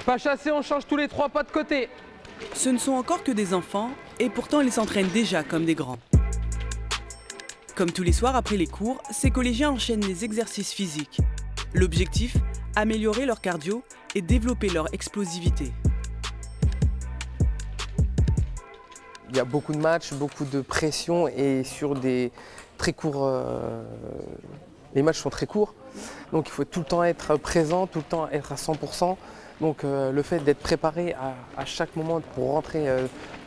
Pas chassé, on change tous les 3 pas de côté. Ce ne sont encore que des enfants et pourtant ils s'entraînent déjà comme des grands. Comme tous les soirs après les cours, ces collégiens enchaînent les exercices physiques. L'objectif, améliorer leur cardio et développer leur explosivité. Il y a beaucoup de matchs, beaucoup de pression et sur des très courts... les matchs sont très courts, donc il faut tout le temps être présent, tout le temps être à 100%. Donc le fait d'être préparé à chaque moment pour rentrer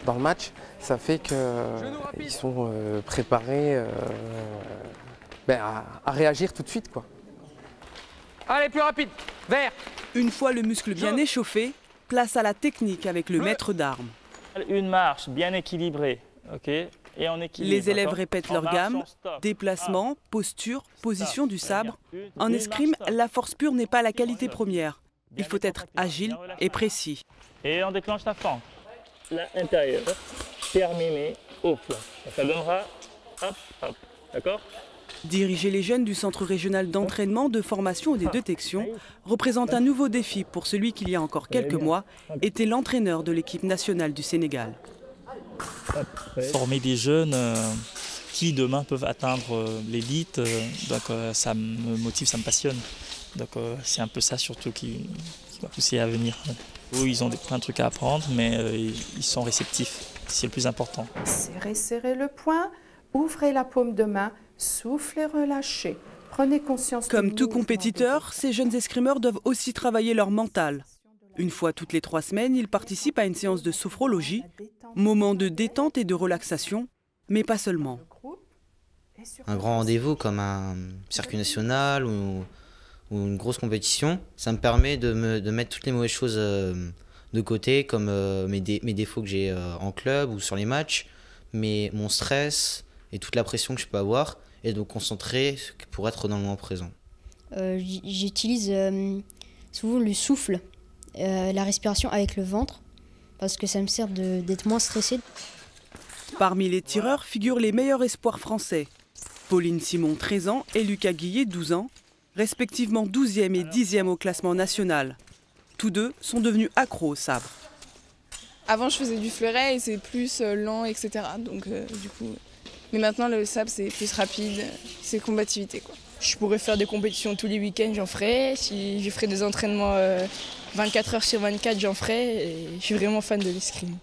dans le match, ça fait qu'ils sont préparés à réagir tout de suite, quoi. Allez, plus rapide. Vert. Une fois le muscle bien échauffé, place à la technique avec le maître d'armes. Une marche bien équilibrée, ok, et en équilibre. Les élèves répètent leur gamme, déplacement, posture, position du sabre. En escrime, la force pure n'est pas la qualité première. Il faut être agile et précis. Et on déclenche la fente. L'intérieur, terminé au flanc. Ça donnera, hop, hop, d'accord? Diriger les jeunes du Centre régional d'entraînement, de formation et de détection représente un nouveau défi pour celui qui, il y a encore quelques mois, était l'entraîneur de l'équipe nationale du Sénégal. Former des jeunes qui demain peuvent atteindre l'élite, ça me motive, ça me passionne. Donc c'est un peu ça surtout qui va pousser à venir. Eux, ils ont plein de trucs à apprendre, mais ils sont réceptifs, c'est le plus important. Serrez, serrez le poing, ouvrez la paume de main, soufflez, relâchez. Prenez conscience. Comme tout compétiteur, ces jeunes escrimeurs doivent aussi travailler leur mental. Une fois toutes les 3 semaines, ils participent à une séance de sophrologie, moment de détente et de relaxation, mais pas seulement. Un grand rendez-vous comme un circuit national ou une grosse compétition, ça me permet de mettre toutes les mauvaises choses de côté, comme mes défauts que j'ai en club ou sur les matchs, mais mon stress et toute la pression que je peux avoir, et de me concentrer pour être dans le moment présent. J'utilise souvent le souffle, la respiration avec le ventre, parce que ça me sert d'être moins stressé. Parmi les tireurs figurent les meilleurs espoirs français. Pauline Simon, 13 ans, et Lucas Guillet, 12 ans, respectivement 12e et 10e au classement national. Tous deux sont devenus accros au sabre. Avant, je faisais du fleuret et c'est plus lent, etc. Donc, du coup... Mais maintenant, le sabre, c'est plus rapide, c'est combativité, quoi. Je pourrais faire des compétitions tous les week-ends, j'en ferai. Si je ferais des entraînements 24 heures sur 24, j'en ferai. Et je suis vraiment fan de l'escrime.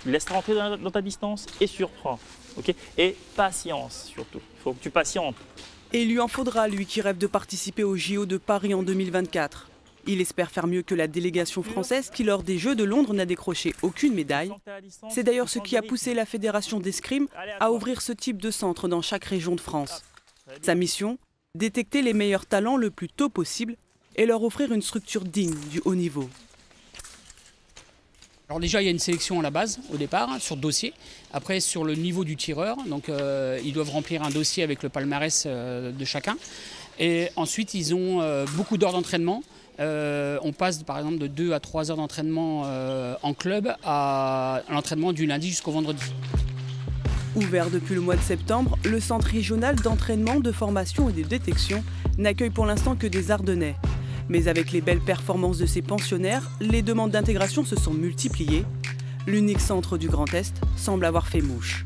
Laisse rentrer dans ta distance et surprends. Okay, et patience surtout, il faut que tu patientes. Et il lui en faudra, lui qui rêve de participer aux JO de Paris en 2024. Il espère faire mieux que la délégation française qui, lors des Jeux de Londres, n'a décroché aucune médaille. C'est d'ailleurs ce qui a poussé la Fédération d'escrime à ouvrir ce type de centre dans chaque région de France. Sa mission, détecter les meilleurs talents le plus tôt possible et leur offrir une structure digne du haut niveau. Alors déjà, il y a une sélection à la base, au départ, sur dossier. Après, sur le niveau du tireur, donc ils doivent remplir un dossier avec le palmarès de chacun. Et ensuite, ils ont beaucoup d'heures d'entraînement. On passe par exemple de 2 à 3 heures d'entraînement en club à l'entraînement du lundi jusqu'au vendredi. Ouvert depuis le mois de septembre, le Centre régional d'entraînement, de formation et de détection n'accueille pour l'instant que des Ardennais. Mais avec les belles performances de ses pensionnaires, les demandes d'intégration se sont multipliées. L'unique centre du Grand Est semble avoir fait mouche.